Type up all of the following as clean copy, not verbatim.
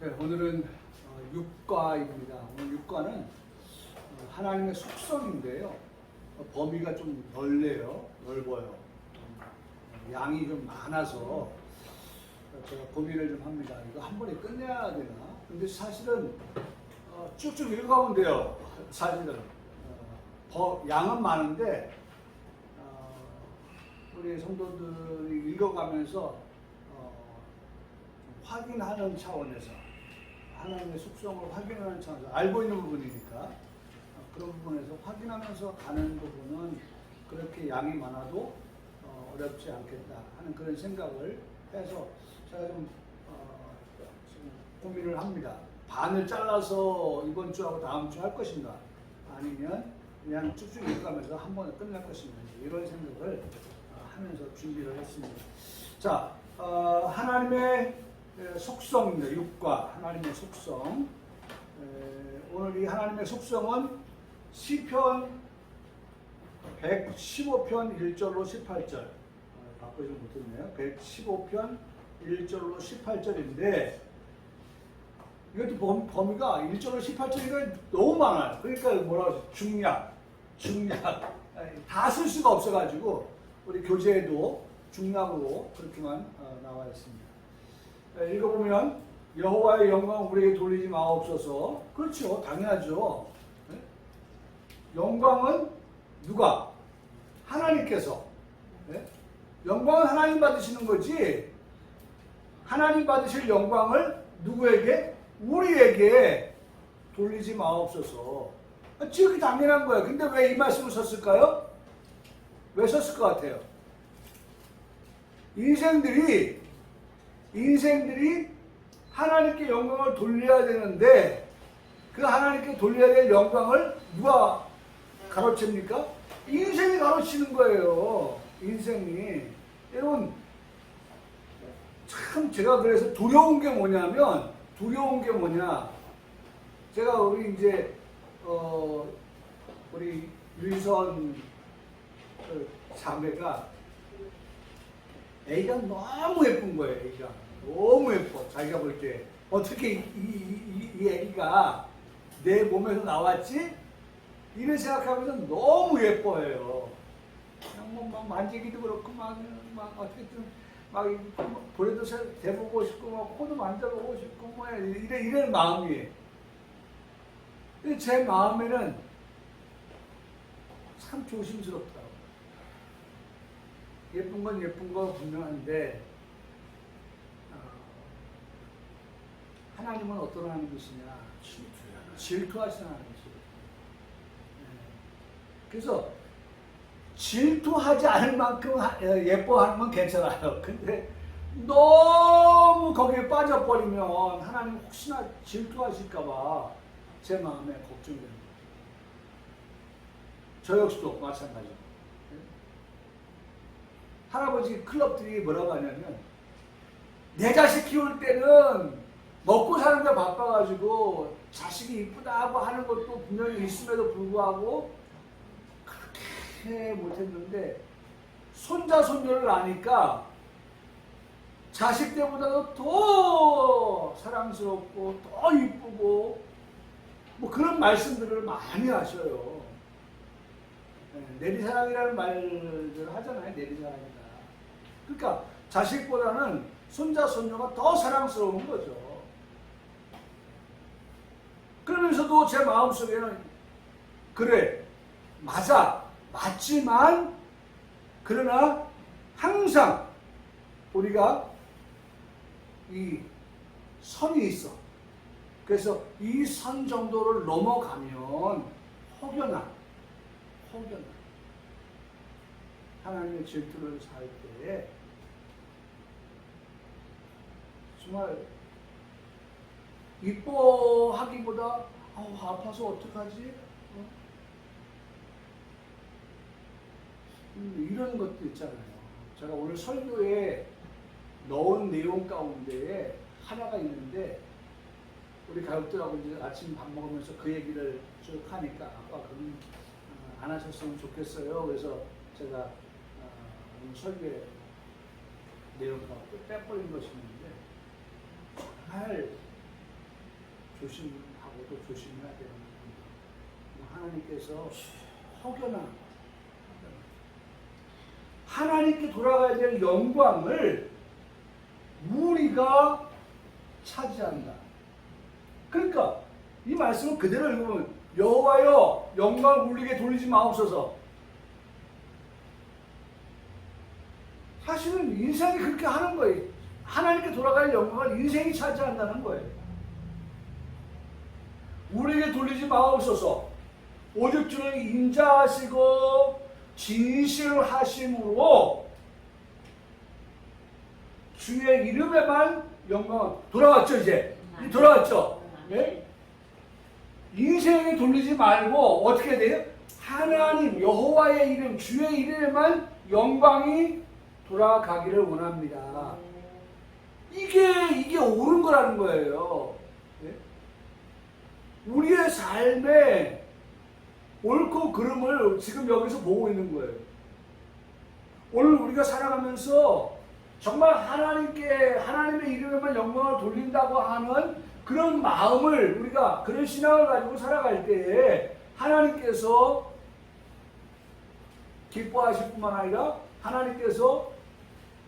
네, 오늘은 육과입니다. 오늘 육과는 하나님의 속성인데요. 범위가 좀 넓어요. 양이 좀 많아서 제가 고민을 좀 합니다. 이거 한 번에 끝내야 되나? 근데 사실은 쭉쭉 읽어가면 돼요. 사실은 양은 많은데 우리 성도들이 읽어가면서 확인하는 차원에서 하나님의 속성을 확인하는 차원에서 알고 있는 부분이니까 그런 부분에서 확인하면서 가는 부분은 그렇게 양이 많아도 어렵지 않겠다 하는 그런 생각을 해서 제가 좀 고민을 합니다. 반을 잘라서 이번 주하고 다음 주 할 것인가 아니면 그냥 쭉쭉 읽어가면서 한 번에 끝날 것인가 이런 생각을 하면서 준비를 했습니다. 자, 하나님의 속성입니다. 육과 하나님의 속성. 오늘 이 하나님의 속성은 시편 115편 1절로 18절 바꾸지 못했네요. 115편 1절로 18절인데 이것도 범위가 1절로 18절이니까 너무 많아요. 그러니까 뭐라고 하죠? 중략 다 쓸 수가 없어가지고 우리 교재에도 중략으로 그렇게만 나와 있습니다. 읽어보면 여호와의 영광 우리에게 돌리지 마옵소서. 그렇죠. 당연하죠. 영광은 누가? 하나님께서. 영광은 하나님 받으시는 거지. 하나님 받으실 영광을 누구에게? 우리에게 돌리지 마옵소서. 지극히 당연한 거예요. 근데 왜 이 말씀을 썼을까요? 왜 썼을 것 같아요? 인생들이 하나님께 영광을 돌려야 되는데 그 하나님께 돌려야 될 영광을 누가 가로챕니까? 인생이 가로치는 거예요. 인생이. 여러분 참 제가 그래서 두려운 게 뭐냐 제가 우리 이제 우리 유선 자매가 애가 너무 예쁜 거예요. 애가 너무 예뻐. 자기가 볼 때 어떻게 이 애기가 내 몸에서 나왔지? 이런 생각하면서 너무 예뻐해요. 그냥 막 만지기도 그렇고 막 어떻게든 막 볼에도 대보고 싶고 막 코도 만져보고 싶고 뭐 이런 마음이에요. 근데 제 마음에는 참 조심스럽더라고요. 예쁜 건 예쁜 거 분명한데 하나님은 어떤 하나님이시냐? 질투하시는 하나님이시죠. 그래서 질투하지 않을 만큼 예뻐하는 건 괜찮아요. 근데 너무 거기에 빠져버리면 하나님 혹시나 질투하실까봐 제 마음에 걱정이 됩니다. 저 역시도 마찬가지고. 할아버지 클럽들이 뭐라고 하냐면 내 자식 키울 때는 먹고 사는 데 바빠가지고 자식이 이쁘다고 하는 것도 분명히 있음에도 불구하고 그렇게 못했는데 손자 손녀를 아니까 자식 때보다도 더 사랑스럽고 더 이쁘고 뭐 그런 말씀들을 많이 하셔요. 내리사랑이라는 말을 하잖아요. 내리사랑이다. 그러니까 자식보다는 손자 손녀가 더 사랑스러운 거죠. 그러면서도 제 마음속에는 그래 맞지만 그러나 항상 우리가 이 선이 있어. 그래서 이 선 정도를 넘어가면 혹여나 하나님의 질투를 살 때에 정말 이뻐하기보다 아파서 어떡하지? 이런 것도 있잖아요. 제가 오늘 설교에 넣은 내용 가운데에 하나가 있는데 우리 가족들하고 이제 아침 밥 먹으면서 그 얘기를 쭉 하니까 아빠 그럼 안 하셨으면 좋겠어요. 그래서 제가 오늘 설교에 내용을 빼버린 것이 있는데 정말 조심하고도 조심해야 되는 겁니다. 하나님께서 혹여나 하나님께 돌아가야 될 영광을 우리가 차지한다. 그러니까 이 말씀을 그대로 읽으면 여호와여 영광을 우리에게 돌리지 마옵소서. 사실은 인생이 그렇게 하는 거예요. 하나님께 돌아갈 영광을 인생이 차지한다는 거예요. 우리에게 돌리지 마옵소서. 오직 주는 인자하시고 진실하심으로 주의 이름에만 영광. 돌아왔죠 이제? 돌아왔죠? 네? 인생에 돌리지 말고 어떻게 돼요? 하나님 여호와의 이름 주의 이름에만 영광이 돌아가기를 원합니다. 이게 옳은 거라는 거예요. 네? 우리의 삶에 옳고 그름을 지금 여기서 보고 있는 거예요. 오늘 우리가 살아가면서 정말 하나님의 이름에만 영광을 돌린다고 하는 그런 마음을 우리가 그런 신앙을 가지고 살아갈 때에 하나님께서 기뻐하실 뿐만 아니라 하나님께서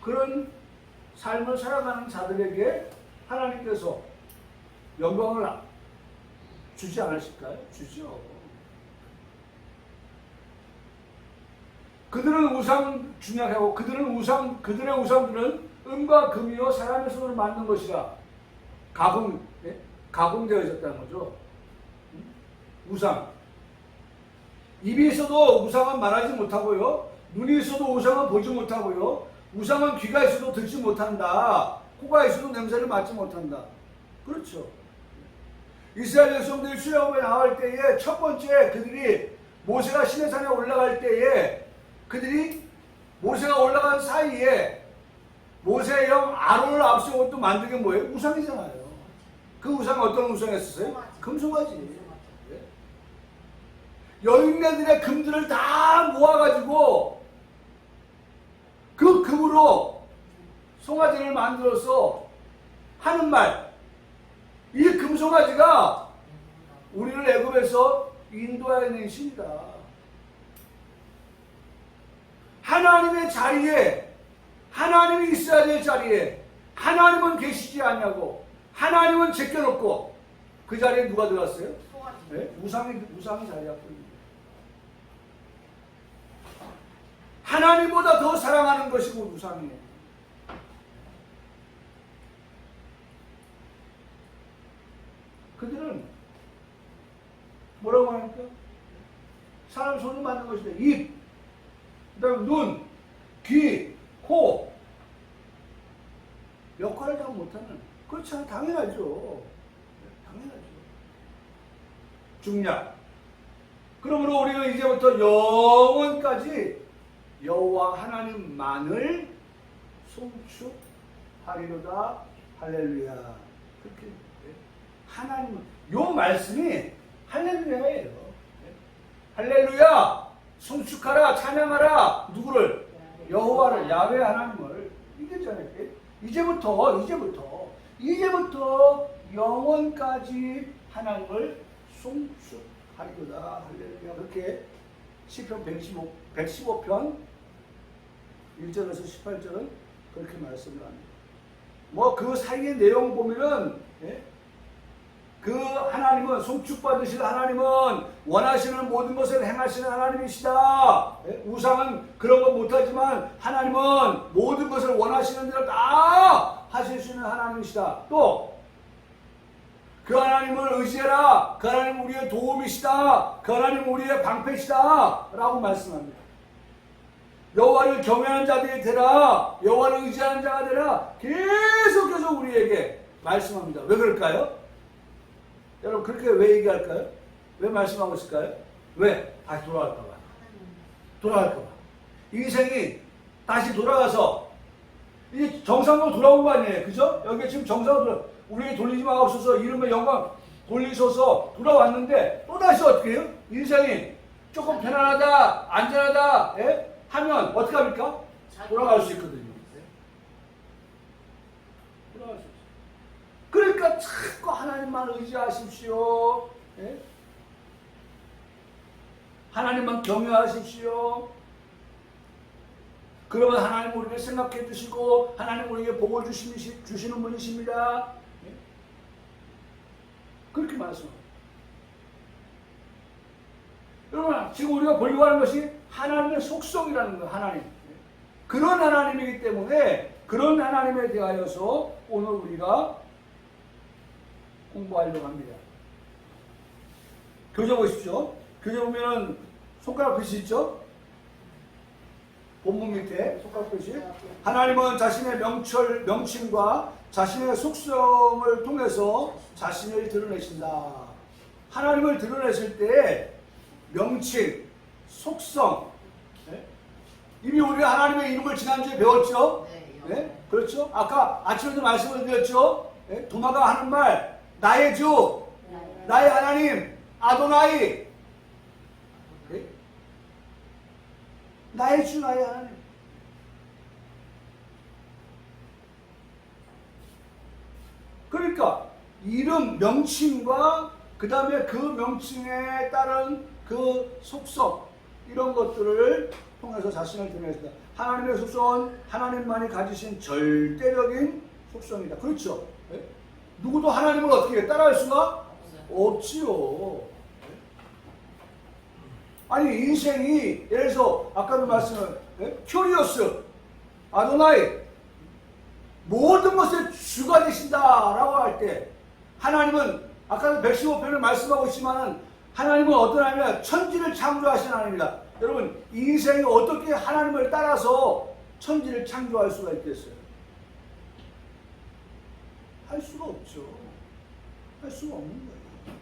그런 삶을 살아가는 자들에게 하나님께서 영광을 주지 않으실까요? 주죠. 그들은 우상 중약하고 그들의 우상들은 은과 금이요 사람의 손으로 만든 것이라 가공되어 있었다는 거죠. 우상. 입이 있어도 우상은 말하지 못하고요. 눈이 있어도 우상은 보지 못하고요. 우상은 귀가 있어도 듣지 못한다. 코가 있어도 냄새를 맡지 못한다. 그렇죠. 이스라엘 백성들이 출애굽에 나갈 때에 첫 번째 그들이 모세가 시내산에 올라갈 때에 그들이 모세가 올라간 사이에 모세의 형 아론을 앞세우고 또 만든 게 뭐예요? 우상이잖아요. 그 우상은 어떤 우상이었어요? 금송아지. 여인네들의 금들을 다 모아가지고 그 금으로 송아지를 만들어서 하는 말. 이 금송아지가 우리를 애굽에서 인도해낸 신이다. 하나님의 자리에 하나님이 있어야 될 자리에 하나님은 계시지 않냐고 하나님은 제껴놓고 그 자리에 누가 들어갔어요? 네? 우상이 자리였거든요. 하나님보다 더 사랑하는 것이고 우상이에요. 그들은 뭐라고 합니까? 사람 손으로 만든 것이다. 입, 그 다음에 눈, 귀, 코 역할을 다 못하는. 그렇지 않아? 당연하죠. 당연하죠. 중략. 그러므로 우리는 이제부터 영원까지 여호와 하나님만을 송축하리로다. 할렐루야. 그렇게 하나님 요 말씀이 할렐루야예요. 할렐루야. 송축하라 찬양하라. 누구를? 여호와를 야훼 하나님을. 이게잖아요. 이제부터 영원까지 하나님을 송축하리로다. 할렐루야. 그렇게 시편 115편 1절에서 18절은 그렇게 말씀을 합니다. 뭐 그 사이의 내용 보면은 그 하나님은 송축받으실 하나님은 원하시는 모든 것을 행하시는 하나님이시다. 우상은 그런 거 못하지만 하나님은 모든 것을 원하시는 대로 다 하실 수 있는 하나님이시다. 또 그 하나님을 의지해라. 그 하나님은 우리의 도움이시다. 그 하나님은 우리의 방패시다. 라고 말씀합니다. 여호와를 경외하는 자들이 되라. 여호와를 의지하는 자가 되라. 계속해서 우리에게 말씀합니다. 왜 그럴까요? 여러분 그렇게 왜 얘기할까요? 왜 말씀하고 있을까요? 왜? 다시 돌아갈까봐. 인생이 다시 돌아가서 이제 정상으로 돌아온 거 아니에요. 그죠? 여기 지금 정상으로 우리에게 돌리지 마옵소서 이름의 영광 돌리소서 돌아왔는데 또다시 어떻게 해요? 인생이 조금 편안하다 안전하다 하면 어떻게 합니까? 돌아갈 수 있거든요. 돌아갈 수 있어요. 그러니까 그러니까 자꾸 하나님만 의지하십시오. 예? 하나님만 경외하십시오. 그러면 하나님 우리를 생각해 주시고 하나님 우리에게 복을 주시는 분이십니다. 예? 그렇게 말씀합니다. 여러분 지금 우리가 보려고 하는 것이 하나님의 속성이라는 거예요. 하나님. 그런 하나님이기 때문에 그런 하나님에 대하여서 오늘 우리가 공부하려고 합니다. 교재 보십시오. 교재 보면은 손가락 글씨 있죠? 본문 밑에 손가락 글씨. 하나님은 자신의 명칭과 자신의 속성을 통해서 자신을 드러내신다. 하나님을 드러내실 때 명칭, 속성. 네? 이미 우리가 하나님의 이름을 지난주에 배웠죠? 네? 그렇죠? 아까 아침에도 말씀을 드렸죠? 네? 도마가 하는 말, 나의 주, 나의 하나님, 아도나이. 네? 나의 주, 나의 하나님. 그러니까 이름, 명칭과 그 다음에 그 명칭에 따른 그 속성, 이런 것들을 통해서 자신을 드러내신다. 하나님의 속성은 하나님만이 가지신 절대적인 속성이다. 그렇죠? 네? 누구도 하나님을 어떻게 따라할 수가 없지요. 아니 인생이 예를 들어서 아까도 말씀을 큐리어스, 아도나이 모든 것의 주가 되신다라고 할 때 하나님은 아까도 115편을 말씀하고 있지만은 하나님은 어떤 하나님이냐? 천지를 창조하신 하나님입니다. 여러분 인생이 어떻게 하나님을 따라서 천지를 창조할 수가 있겠어요? 할 수가 없죠. 할 수가 없는 거예요.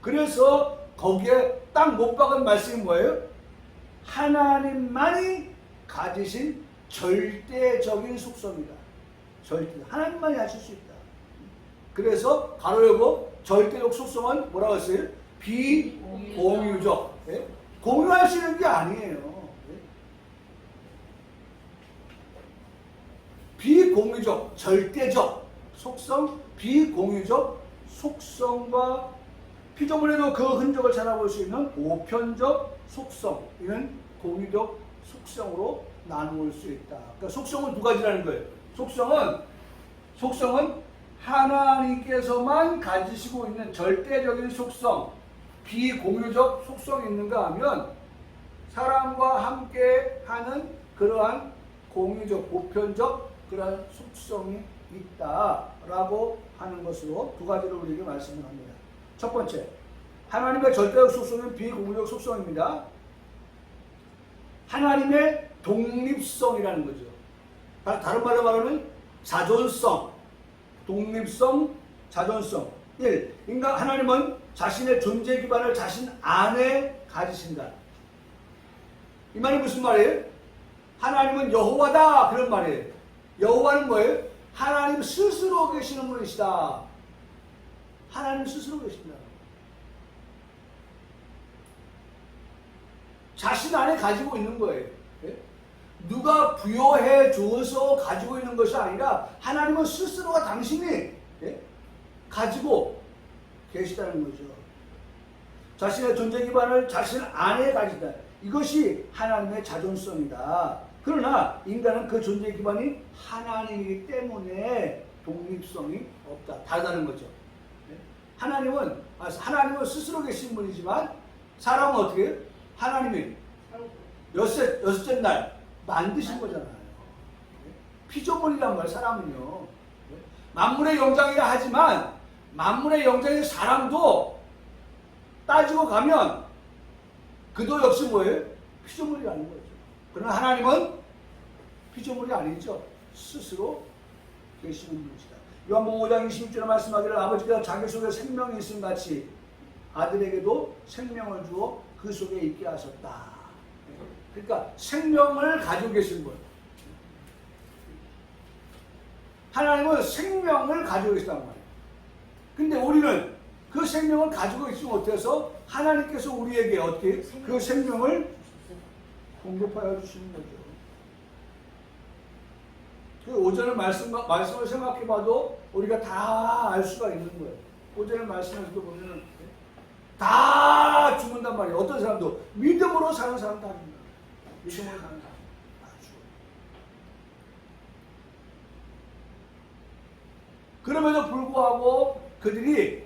그래서 거기에 딱 못 박은 말씀이 뭐예요? 하나님만이 가지신 절대적인 속성이다. 하나님만이 하실 수 있다. 그래서 가로 열고 절대적 속성은 뭐라고 했어요? 비공유적. 예? 공유할 수 있는 게 아니에요. 예? 비공유적, 절대적 속성, 비공유적 속성과 피조물에도 그 흔적을 찾아볼 수 있는 보편적 속성, 이는 공유적 속성으로 나누어 수 있다. 그러니까 속성은 두 가지라는 거예요. 속성은 하나님께서만 가지시고 있는 절대적인 속성, 비공유적 속성이 있는가 하면 사람과 함께 하는 그러한 공유적, 보편적 그러한 속성이 있다라고 하는 것으로 두 가지를 우리에게 말씀을 합니다. 첫 번째, 하나님의 절대적 속성은 비공유적 속성입니다. 하나님의 독립성이라는 거죠. 다른 말로 말하면 자존성, 독립성, 자존성. 1. 하나님은 자신의 존재 기반을 자신 안에 가지신다. 이 말이 무슨 말이에요? 하나님은 여호와다 그런 말이에요. 여호와는 뭐예요? 하나님 스스로 계시는 분이시다. 하나님 스스로 계신다. 자신 안에 가지고 있는 거예요. 누가 부여해 줘서 가지고 있는 것이 아니라 하나님은 스스로가 당신이 가지고 계시다는 거죠. 자신의 존재 기반을 자신 안에 가진다. 이것이 하나님의 자존성이다. 그러나 인간은 그 존재 기반이 하나님이기 때문에 독립성이 없다. 다르다는 거죠. 하나님은 스스로 계신 분이지만 사람은 어떻게 해요? 하나님이 여섯째 날 만드신 거잖아요. 피조물이란 말 사람은요. 만물의 영장이라 하지만 만물의 영장인 사람도 따지고 가면 그도 역시 뭐예요? 피조물이라는 거죠. 그러나 하나님은 피조물이 아니죠. 스스로 계시는 분이시다. 요한복음 5장 26절에 말씀하기를 아버지가 자기 속에 생명이 있음 같이 아들에게도 생명을 주어 그 속에 있게 하셨다. 그러니까 생명을 가지고 계신 분. 하나님은 생명을 가지고 계시단 말이에요. 근데 우리는 그 생명을 가지고 있지 못해서 하나님께서 우리에게 어떻게 그 생명을 공급하여 주시는 거죠. 그 오전의 말씀을 생각해봐도 우리가 다 알 수가 있는 거예요. 오전의 말씀에서도 보면은 다 죽는단 말이에요. 어떤 사람도 믿음으로 사는 사람 다 죽는다. 믿음으로 사는 사람 다 죽어요. 그럼에도 불구하고 그들이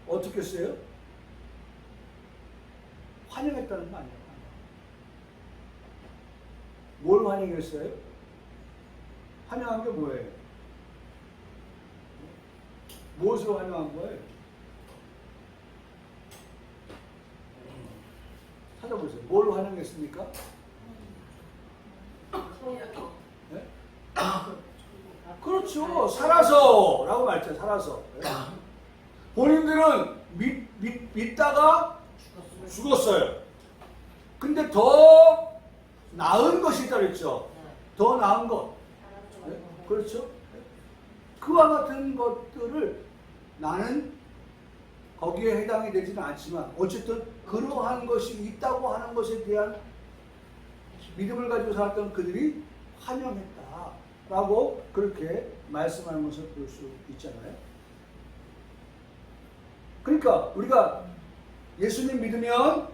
어떻게 했어요? 환영했다는 거 아니에요. 뭘 환영했어요? 환영한 게 뭐예요? 무엇으로 환영한 거예요? 찾아보세요. 뭘 환영했습니까? 네? 그렇죠. 살아서 라고 말했죠. 살아서. 본인들은 믿다가 죽었어요. 근데 더 나은 것이 있다 그랬죠. 더 나은 것. 네? 그렇죠. 그와 같은 것들을 나는 거기에 해당이 되지는 않지만 어쨌든 그러한 것이 있다고 하는 것에 대한 믿음을 가지고 살았던 그들이 환영했다라고 그렇게 말씀하는 것을 볼 수 있잖아요. 그러니까 우리가 예수님 믿으면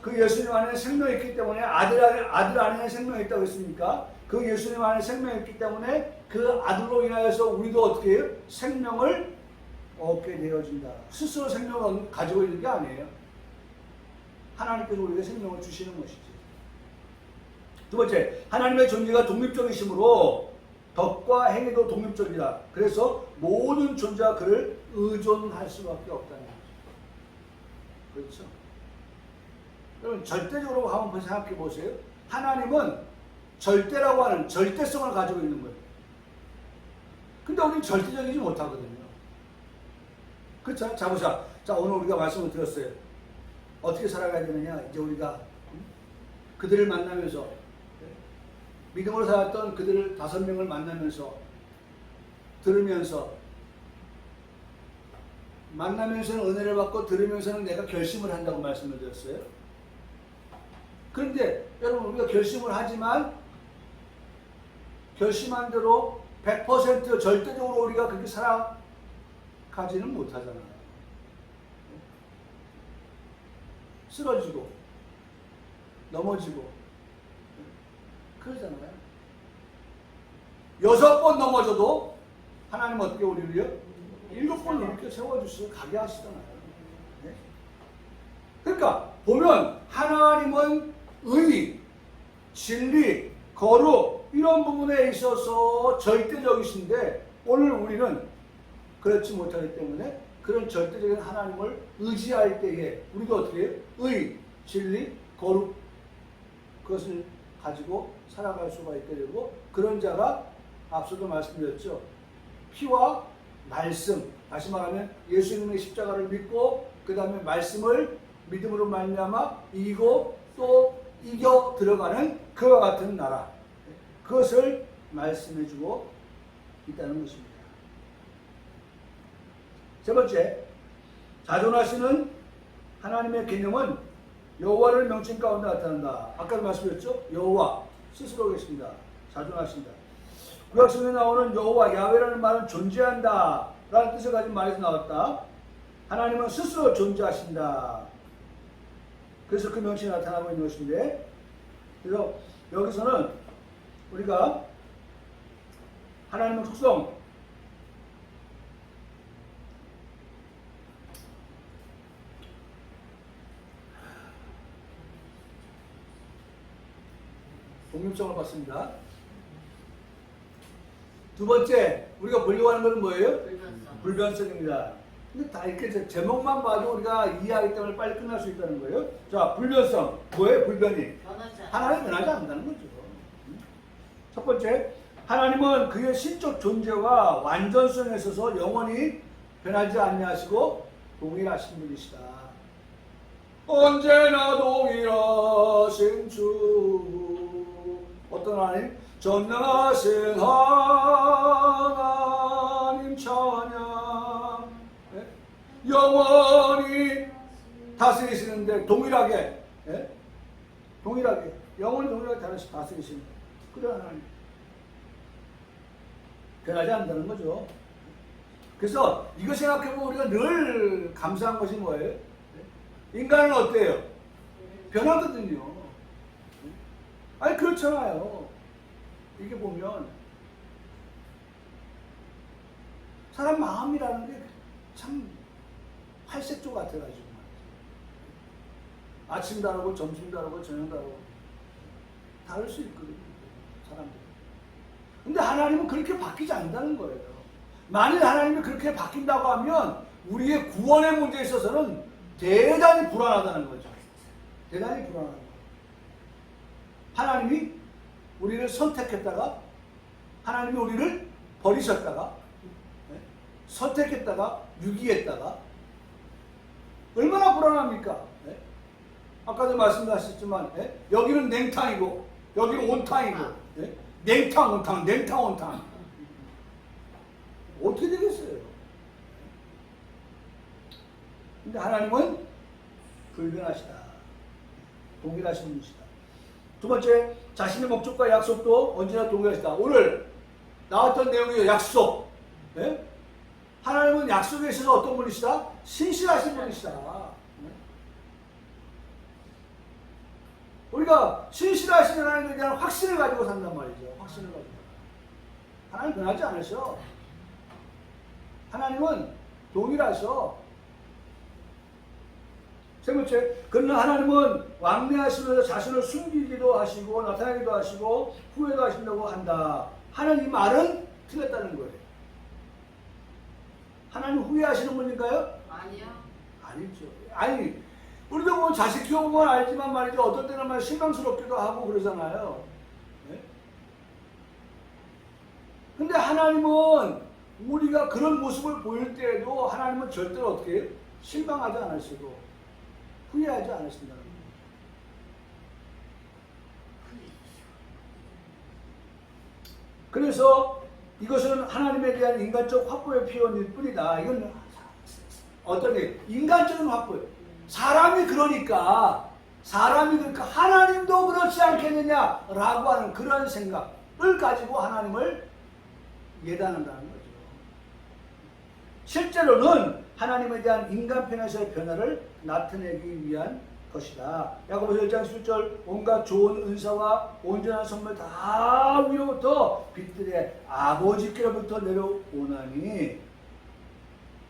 그 예수님 안에 생명이 있기 때문에 아들 안에 생명이 있다고 했으니까 그 예수님 안에 생명이 있기 때문에 그 아들로 인하여서 우리도 어떻게 해요? 생명을 얻게 되어진다. 스스로 생명을 가지고 있는 게 아니에요. 하나님께서 우리에게 생명을 주시는 것이지. 두 번째, 하나님의 존재가 독립적이시므로 덕과 행위도 독립적이다. 그래서 모든 존재가 그를 의존할 수밖에 없다는 거죠. 그렇죠? 여러분 절대적으로 한번 생각해 보세요. 하나님은 절대라고 하는 절대성을 가지고 있는 거예요. 근데 우리는 절대적이지 못하거든요. 그렇죠? 자, 보자. 자, 오늘 우리가 말씀을 들었어요. 어떻게 살아가야 되느냐? 이제 우리가 그들을 만나면서 믿음으로 살았던 그들을 5명을 만나면서 들으면서 만나면서는 은혜를 받고 들으면서는 내가 결심을 한다고 말씀을 드렸어요. 그런데 여러분 우리가 결심을 하지만 결심한 대로 100% 절대적으로 우리가 그렇게 살아가지는 못하잖아요. 쓰러지고 넘어지고 그러잖아요. 6번 넘어져도 하나님 어떻게 우리를요? 7번 이렇게 세워주시고 가게 하시잖아요. 네? 그러니까 보면 하나님은 의, 진리, 거룩 이런 부분에 있어서 절대적이신데 오늘 우리는 그렇지 못하기 때문에 그런 절대적인 하나님을 의지할 때에 우리도 어떻게 해요? 의, 진리, 거룩 그것을 가지고 살아갈 수가 있게 되고 그런 자가 앞서도 말씀드렸죠. 피와 말씀, 다시 말하면 예수님의 십자가를 믿고 그 다음에 말씀을 믿음으로 말미암아 이기고 또 이겨 들어가는 그와 같은 나라, 그것을 말씀해주고 있다는 것입니다. 세 번째, 자존하시는 하나님의 개념은 여호와를 명칭 가운데 나타난다. 아까도 말씀드렸죠? 여호와 스스로 계십니다. 자존하신다. 구약성에 나오는 여호와 야훼라는 말은 존재한다 라는 뜻을 가진 말에서 나왔다. 하나님은 스스로 존재하신다. 그래서 그 명칭이 나타나고 있는 것인데, 그래서 여기서는 우리가 하나님의 속성, 독립성을 봤습니다. 두 번째, 우리가 보려고 하는 것은 뭐예요? 불변성입니다. 근데 다 이렇게 제목만 봐도 우리가 이해하기 때문에 빨리 끝날 수 있다는 거예요. 자, 불변성. 뭐예요? 불변이. 하나님 변하지 않는다는 거죠. 첫 번째, 하나님은 그의 신적 존재와 완전성에 있어서 영원히 변하지 아니하시고 동일하신 분이시다. 언제나 동일하신 주. 어떤 하나님? 전능하신 하나님 찬양. 네? 영원히 다스리시는데 동일하게, 네? 동일하게 영원히 동일하게 다스리시는 그런 하나님. 변하지 않는다는 거죠. 그래서 이거 생각해보면 우리가 늘 감사한 것이 뭐예요? 인간은 어때요? 변하거든요. 아니 그렇잖아요. 이게 보면 사람 마음이라는 게 참 팔색조 같아가지고 아침 다르고 점심 다르고 저녁 다르고 다를 수 있거든요. 사람들. 근데 하나님은 그렇게 바뀌지 않는다는 거예요. 만일 하나님이 그렇게 바뀐다고 하면 우리의 구원의 문제에 있어서는 대단히 불안하다는 거죠. 대단히 불안한 거예요. 하나님이 우리를 선택했다가 하나님이 우리를 버리셨다가 선택했다가 유기했다가 얼마나 불안합니까? 아까도 말씀하셨지만 여기는 냉탕이고 여기는 온탕이고 냉탕 온탕 냉탕 온탕 어떻게 되겠어요? 근데 하나님은 불변하시다. 동일하신 분이시다. 두 번째, 자신의 목적과 약속도 언제나 동일하시다. 오늘 나왔던 내용이 약속. 하나님은 약속에 있어서 어떤 분이시다? 신실하신 분이시다. 우리가 신실하신 하나님에 대한 확신을 가지고 산단 말이죠. 확신을 가지고. 하나님 변하지 않으셔. 하나님은 동일하셔. 세 번째, 그러나 하나님은 왕래하시면서 자신을 숨기기도 하시고 나타나기도 하시고 후회도 하신다고 한다. 하는 이 말은 틀렸다는 거예요. 하나님 후회하시는 분인가요? 아니요. 아니죠. 아니, 우리도 뭐 자식 키워보면 알지만 말이죠. 어떤 때는 말 실망스럽기도 하고 그러잖아요. 근데 하나님은 우리가 그런 모습을 보일 때에도 하나님은 절대로 어떻게 해요? 실망하지 않으시고 후회하지 않으신다는 거예요. 그래서 이것은 하나님에 대한 인간적 확보의 표현일 뿐이다. 이건 어떤 게 인간적인 확보예요. 사람이 그러니까 하나님도 그렇지 않겠느냐라고 하는 그런 생각을 가지고 하나님을 예단한다는 거죠. 실제로는 하나님에 대한 인간 편에서의 변화를 나타내기 위한 것이다. 야고보서 1장 10절 온갖 좋은 은사와 온전한 선물 다 위로부터 빛들의 아버지께로부터 내려오나니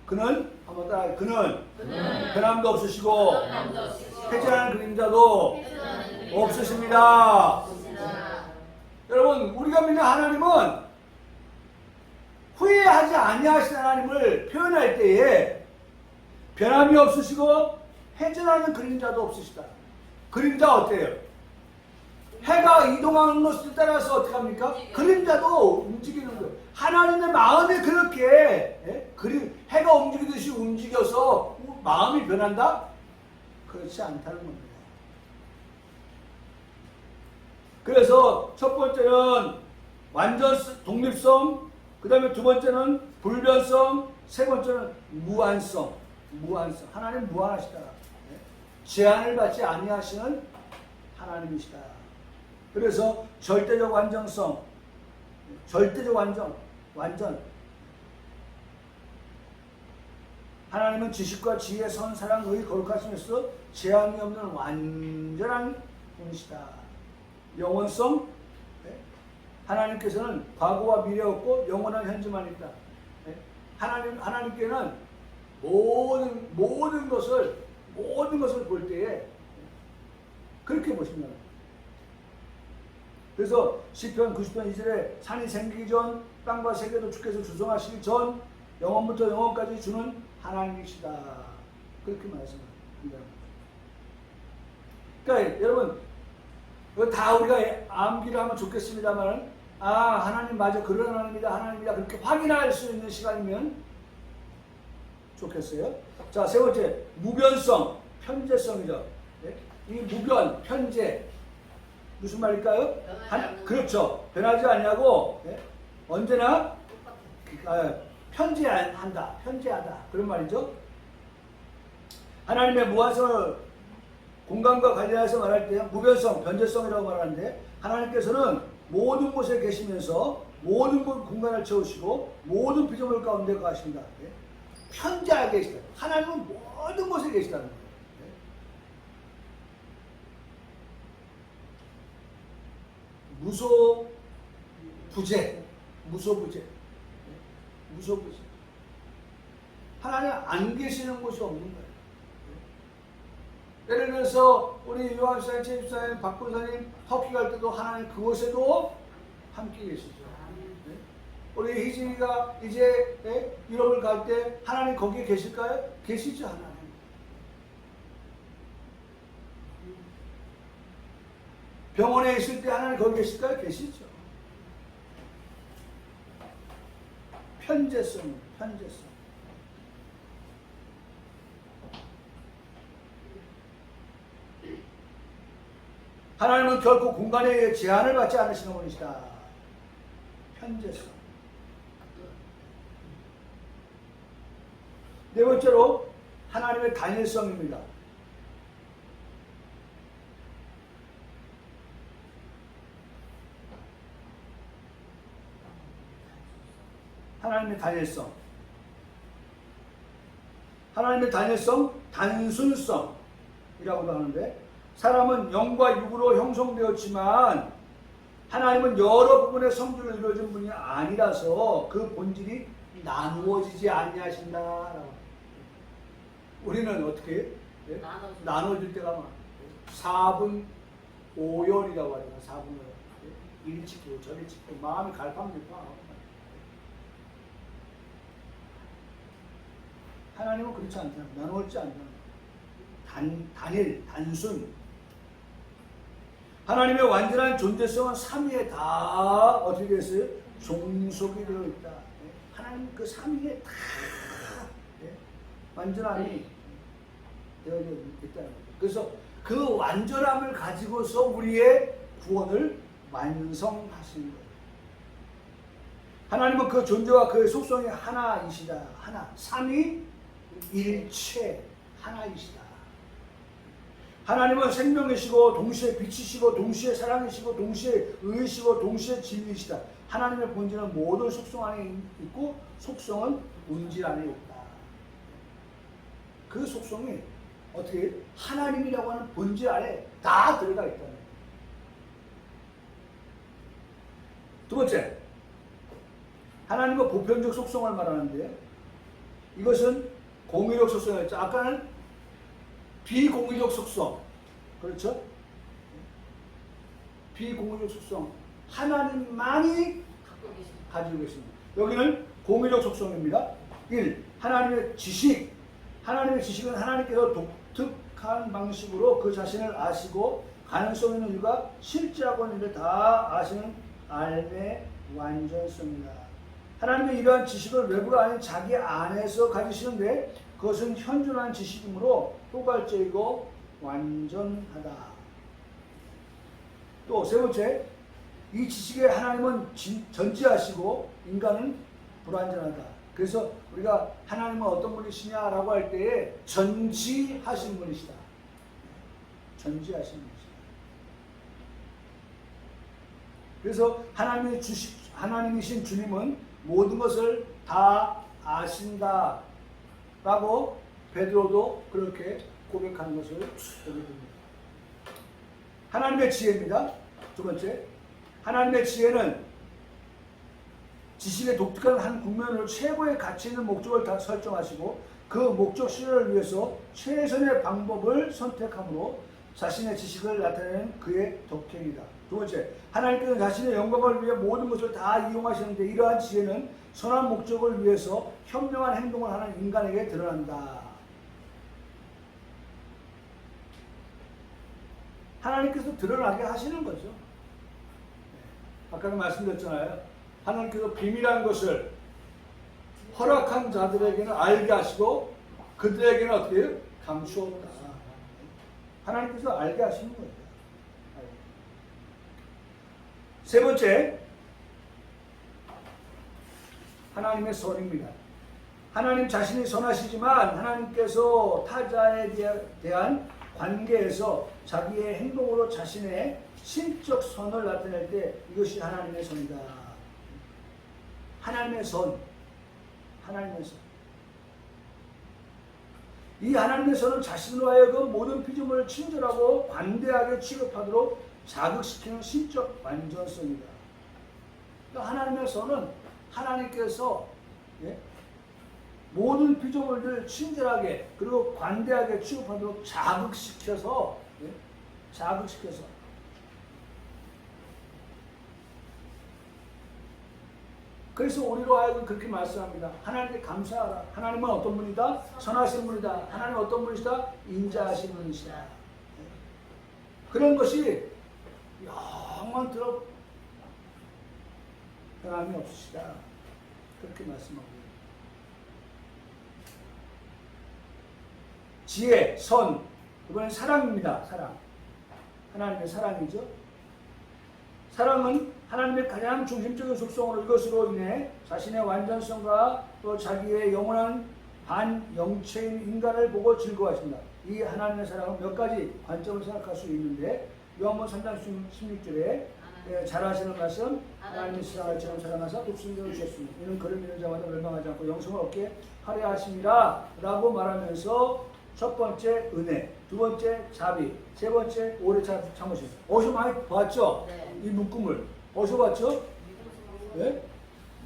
그는 한번 따라 그는 변함도 없으시고 패전하는 그림자도 없으십니다. 여러분 우리가 믿는 하나님은 후회하지 아니하신 하나님을 표현할 때에 변함이 없으시고 회전하는 그림자도 없으시다. 그림자 어때요? 해가 이동하는 것을 따라서 어떻게 합니까? 그림자도 움직이는 거예요. 하나님의 마음이 그렇게 해가 움직이듯이 움직여서 마음이 변한다? 그렇지 않다는 겁니다. 그래서 첫 번째는 완전 독립성, 그 다음에 두 번째는 불변성, 세 번째는 무한성. 하나님 무한하시다. 제한을 받지 아니하시는 하나님이시다. 그래서 절대적 완전성, 절대적 완전. 하나님은 지식과 지혜, 선, 사랑, 의, 거룩하심에서 제한이 없는 완전한 분이시다. 영원성, 하나님께서는 과거와 미래 없고 영원한 현재만 있다. 하나님께는 모든 것을 볼 때에 그렇게 보신다는 거예요. 그래서 시편 90편 2절에 산이 생기기 전 땅과 세계도 주께서 주성하시기 전 영원부터 영원까지 주는 하나님이시다. 그렇게 말씀합니다. 그러니까 여러분 다 우리가 암기를 하면 좋겠습니다만 하나님 맞아 그런 하나님이다 그렇게 확인할 수 있는 시간이면 좋겠어요. 자, 세 번째 무변성, 편재성이죠. 이 무변, 편재 무슨 말일까요? 그렇죠. 변하지 아니하고 언제나 편재하다 그런 말이죠. 하나님의 무한성을 공간과 관련해서 말할 때 무변성, 변재성이라고 말하는데 하나님께서는 모든 곳에 계시면서 모든 공간을 채우시고 모든 피조물 가운데 거하신다. 편재하게 계시다. 하나님은 모든 곳에 계시다는 거예요. 무소부재. 하나님 안 계시는 곳이 없는 거예요. 예를 들어서 우리 요한사님, 최집사님, 박군사님 터키 갈 때도 하나님 그곳에도 함께 계시죠. 우리 희진이가 이제 유럽을 갈 때 하나님 거기에 계실까요? 계시죠. 하나님. 병원에 있을 때 하나님 거기 계실까요? 계시죠. 편재성. 하나님은 결코 공간에 제한을 받지 않으시는 분이시다. 편재성. 네 번째로 하나님의 단일성입니다. 하나님의 단일성. 하나님의 단일성, 단순성이라고도 하는데, 사람은 영과 육으로 형성되었지만 하나님은 여러 부분의 성질을 이루어진 분이 아니라서 그 본질이 나누어지지 아니하신다라고. 우리는 어떻게 나눠질 때가 많아요. 4분 5열이라고 하잖아요. 4분 5열. 이리 찍히고 저리 찍히고 마음이 갈팡질팡하고. 하나님은 그렇지 않다. 나누어지지 않다. 단순. 하나님의 완전한 존재성은 삼위에 다 어떻게 됐어요? 종속이 되어 있다. 하나님 그 삼위에 다 완전함이 되어 있다는 거죠. 그래서 그 완전함을 가지고서 우리의 구원을 완성하시는 거예요. 하나님은 그 존재와 그의 속성이 하나이시다. 하나. 삼위일체 하나이시다. 하나님은 생명이시고 동시에 빛이시고 동시에 사랑이시고 동시에 의이시고 동시에 진리이시다. 하나님의 본질은 모든 속성 안에 있고 속성은 본질 안에 있다. 그 속성이 어떻게 하나님이라고 하는 본질 안에 다 들어가 있다는 거예요. 두 번째, 하나님의 보편적 속성을 말하는데 이것은 공유적 속성이었죠. 아까는 비공유적 속성. 그렇죠? 비공유적 속성. 하나님만이 가지고 계십니다. 여기는 공유적 속성입니다. 1. 하나님의 지식. 하나님의 지식은 하나님께서 독특한 방식으로 그 자신을 아시고 가능성 있는 일과 실제하고 있는 일을 다 아시는 알의 완전성이다. 하나님의 이러한 지식을 외부가 아닌 자기 안에서 가지시는데 그것은 현존한 지식이므로 포괄적이고 완전하다. 또 세 번째, 이 지식에 하나님은 전지하시고 인간은 불완전하다. 그래서 우리가 하나님은 어떤 분이시냐라고 할 때에 전지하신 분이시다. 전지하신 분이시다. 그래서 하나님이신 주님은 모든 것을 다 아신다. 라고 베드로도 그렇게 고백하는 것을 보게 됩니다. 하나님의 지혜입니다. 두 번째, 하나님의 지혜는 지식의 독특한 한 국면으로 최고의 가치 있는 목적을 다 설정하시고 그 목적 실현을 위해서 최선의 방법을 선택함으로 자신의 지식을 나타내는 그의 덕행이다. 두 번째, 하나님께서는 자신의 영광을 위해 모든 것을 다 이용하시는데 이러한 지혜는 선한 목적을 위해서 현명한 행동을 하는 인간에게 드러난다. 하나님께서 드러나게 하시는 거죠. 아까도 말씀드렸잖아요. 하나님께서 비밀한 것을 허락한 자들에게는 알게 하시고 그들에게는 어떻게 해요? 감추었다. 하나님께서 알게 하시는 거예요. 세 번째, 하나님의 선입니다. 하나님 자신이 선하시지만 하나님께서 타자에 대한 관계에서 자기의 행동으로 자신의 신적 선을 나타낼 때 이것이 하나님의 선이다. 하나님의 선. 하나님의 선. 이 하나님의 선은 자신으로 하여금 모든 피조물을 친절하고 관대하게 취급하도록 자극시키는 신적 완전성이다. 그러니까 하나님의 선은 하나님께서 모든 피조물들 친절하게 그리고 관대하게 취급하도록 자극시켜서 그래서 우리로 하여금 그렇게 말씀합니다. 하나님께 감사하라. 하나님은 어떤 분이다? 선하신 분이다. 하나님은 어떤 분이시다? 인자하신 분이시다. 그런 것이 영원토록 변함이 없으시다. 그렇게 말씀하고요. 지혜, 선, 이번엔 사랑입니다. 사랑. 하나님의 사랑이죠. 사랑은 하나님의 가장 중심적인 속성으로 이것으로 인해 자신의 완전성과 또 자기의 영원한 반영체인 인간을 보고 즐거워하십니다. 이 하나님의 사랑은 몇 가지 관점을 생각할 수 있는데 요한복음 3장 16절에 잘하시는 말씀 하나님의 세상을 처럼 사랑하사 독생자를 주셨습니다. 이는 그를 믿는 자마다 멸망하지 않고 영생을 얻게 하려 하심이라 라고 말하면서 첫 번째 은혜, 두 번째 자비, 세 번째 오래 참으심. 어디서 많이 봤죠? 네. 이 묶음을 어디서 봤죠? 네?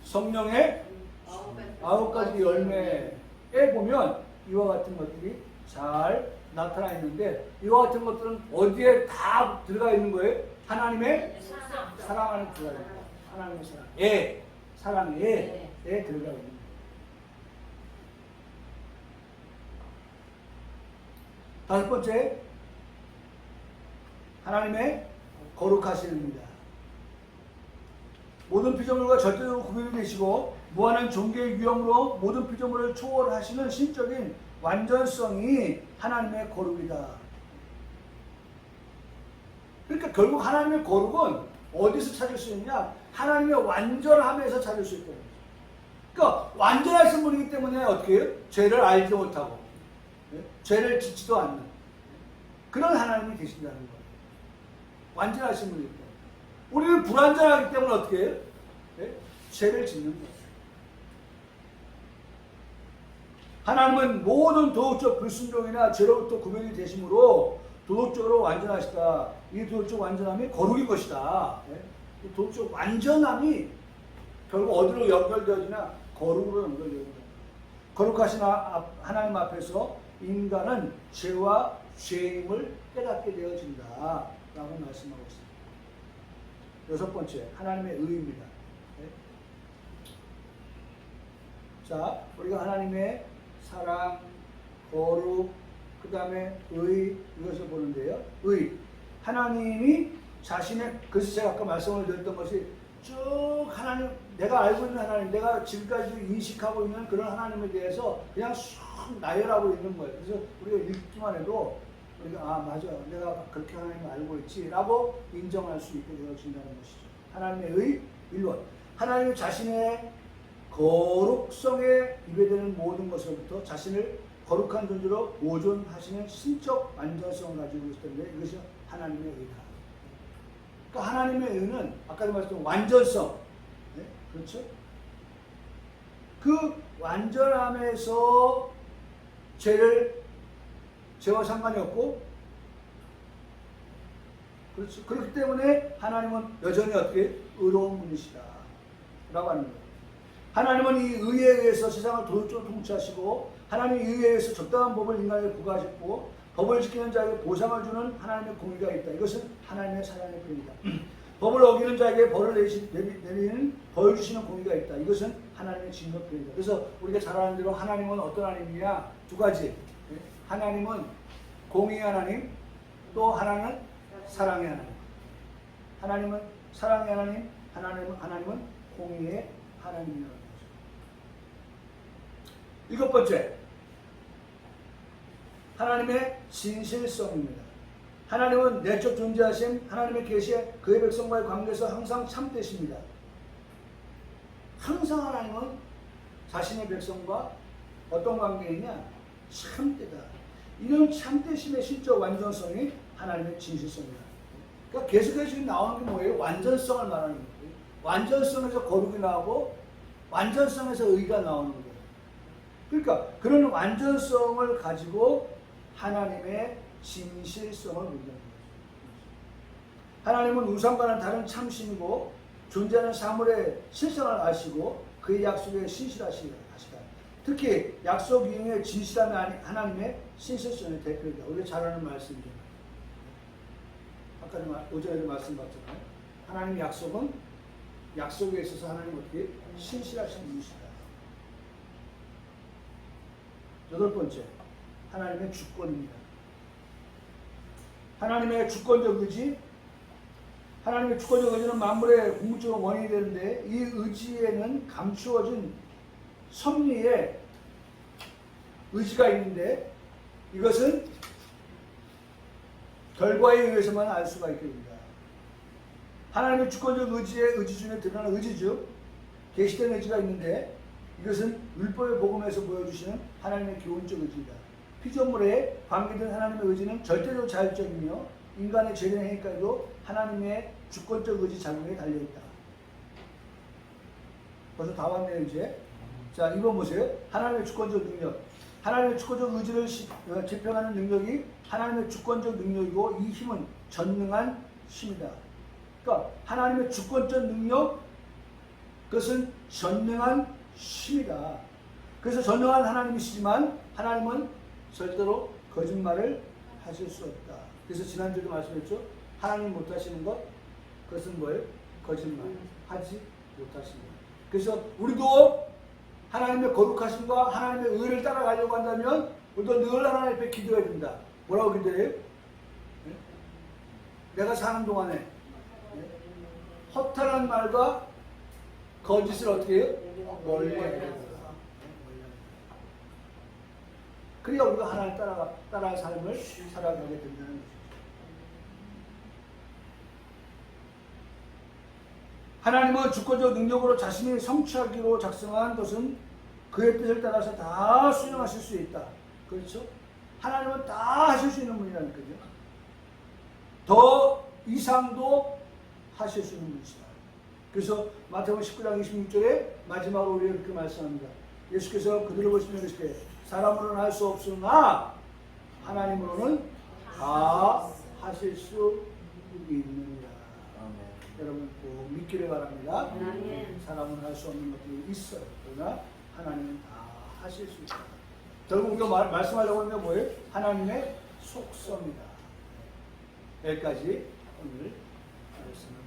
성령의 9가지 열매에 보면 이와 같은 것들이 잘 나타나 있는데 이와 같은 것들은 어디에 다 들어가 있는 거예요? 하나님의 사랑 안에 들어가 있는 거예요. 하나님의 사랑. 사랑에 들어가 있는 거예요. 다섯 번째, 하나님의 거룩하심입니다. 모든 피조물과 절대적으로 구별이 되시고 무한한 존귀의 유형으로 모든 피조물을 초월하시는 신적인 완전성이 하나님의 거룩이다. 그러니까 결국 하나님의 거룩은 어디서 찾을 수 있냐? 하나님의 완전함에서 찾을 수 있다는 거죠. 그러니까 완전하신 분이기 때문에 어떻게 해요? 죄를 알지도 못하고 죄를 짓지도 않는 그런 하나님이 계신다는 거예요. 완전하신 분이기 때문에. 우리는 불완전하기 때문에 어떻게 해요? 죄를 짓는 거예요. 하나님은 모든 도덕적 불순종이나 죄로부터 구별이 되심으로 도덕적으로 완전하시다. 이 도덕적 완전함이 거룩인 것이다. 이 도덕적 완전함이 결국 어디로 연결되어지나 거룩으로 연결되어진다. 거룩하신 하나님 앞에서 인간은 죄와 죄임을 깨닫게 되어진다 라고 말씀하고 있습니다. 여섯 번째, 하나님의 의입니다. 자, 우리가 하나님의 사랑, 거룩, 그 다음에 의, 이것을 보는데요. 의. 하나님이 자신의, 그래서 제가 아까 말씀을 드렸던 것이 쭉 하나님, 내가 알고 있는 하나님, 내가 지금까지 인식하고 있는 그런 하나님에 대해서 그냥 쑥 나열하고 있는 거예요. 그래서 우리가 읽기만 해도 우리가 맞아, 내가 그렇게 하나님을 알고 있지 라고 인정할 수 있게 되어진다는 것이죠. 하나님의 의 1번, 하나님 자신의 거룩성에 입에되는 모든 것으로부터 자신을 거룩한 존재로 보존하시는 신적 완전성을 가지고 있기 때문에 이것이 하나님의 의다. 그러니까 하나님의 의는 아까도 말했던 완전성, 그렇죠? 그 완전함에서 죄와 상관이 없고, 그렇죠? 그렇기 때문에 하나님은 여전히 어떻게 의로운 분이시다 라고 하는 거예요. 하나님은 이 의에 의해서 세상을 도덕적으로 통치하시고 하나님의 의에 의해서 적당한 법을 인간에게 부과하셨고 법을 지키는 자에게 보상을 주는 하나님의 공의가 있다. 이것은 하나님의 사랑의 뿐이다. 법을 어기는 자에게 벌을 내리는 벌 주시는 공의가 있다. 이것은 하나님의 징벌뿐이다. 그래서 우리가 잘 아는 대로 하나님은 어떤 하나님이냐? 두 가지. 하나님은 공의의 하나님, 또 하나는 사랑의 하나님. 하나님은 사랑의 하나님, 하나님은 공의의 하나님이라는 거죠. 일곱 번째, 하나님의 진실성입니다. 하나님은 내적 존재하심, 하나님의 계시에 그의 백성과의 관계에서 항상 참되십니다. 항상 하나님은 자신의 백성과 어떤 관계이냐? 참되다. 이런 참되심의 신적 완전성이 하나님의 진실성입니다. 그러니까 계속해서 지금 나오는 게 뭐예요? 완전성을 말하는 거예요. 완전성에서 거룩이 나오고 완전성에서 의가 나오는 거예요. 그러니까 그런 완전성을 가지고 하나님의 진실성을 의지하는 거죠. 하나님은 우상과는 다른 참신이고 존재하는 사물의 실성을 아시고 그의 약속에 신실하시다. 특히 약속 이행의 진실함이 하나님의 신실성의 대표이다. 우리가 잘 아는 말씀이죠. 아까 오전에도 말씀드렸잖아요. 하나님의 약속은 약속에 있어서 하나님 어떻게 신실하신 분이시다. 여덟 번째, 하나님의 주권입니다. 하나님의 주권적 의지. 하나님의 주권적 의지는 만물의 궁극적인 원인이 되는데 이 의지에는 감추어진 섭리의 의지가 있는데 이것은 결과에 의해서만 알 수가 있게 됩니다. 하나님의 주권적 의지의 의지 중에 드러나는 의지죠. 계시된 의지가 있는데 이것은 율법의 복음에서 보여주시는 하나님의 교훈적 의지이다. 피조물에 관계된 하나님의 의지는 절대로 자율적이며 인간의 죄된 행위까지도 하나님의 주권적 의지 작용에 달려있다. 벌써 다 왔네요 이제. 자 2번 보세요. 하나님의 주권적 능력. 하나님의 주권적 의지를 집행하는 능력이 하나님의 주권적 능력이고 이 힘은 전능한 힘이다. 그러니까 하나님의 주권적 능력, 그것은 전능한 힘이다. 그래서 전능한 하나님이시지만 하나님은 절대로 거짓말을 하실 수 없다. 그래서 지난주에도 말씀했죠. 하나님 못하시는 것, 그것은 뭐예요? 거짓말 하지 못하시는 것. 그래서 우리도 하나님의 거룩하심과 하나님의 의를 따라가려고 한다면 우리도 늘 하나님 앞에 기도해야 된다. 뭐라고 기도해요? 네? 내가 사는 동안에 네? 허탄한 말과 거짓을 어떻게 해요? 멀리해야 된다. 그래야 우리가 하나님 따라갈 삶을 살아가게 된다는 거죠. 하나님은 주권적 능력으로 자신이 성취하기로 작성한 것은 그의 뜻을 따라서 다 수행하실 수 있다. 그렇죠? 하나님은 다 하실 수 있는 분이라는 거죠. 더 이상도 하실 수 있는 분이시다. 그래서 마태복음 19장 26절에 마지막으로 우리가 이렇게 말씀합니다. 예수께서 그들을 보시며 이렇게 사람으로는 할 수 없으나 하나님으로는 다 하실 수 있느니라. 여러분 꼭 믿기를 바랍니다. 사람은 할 수 없는 것들이 있어요. 그러나 하나님은 다 하실 수 있다. 결국 우리가 말씀하려고 하는 게 뭐예요? 하나님의 속성이다. 여기까지 오늘 말씀을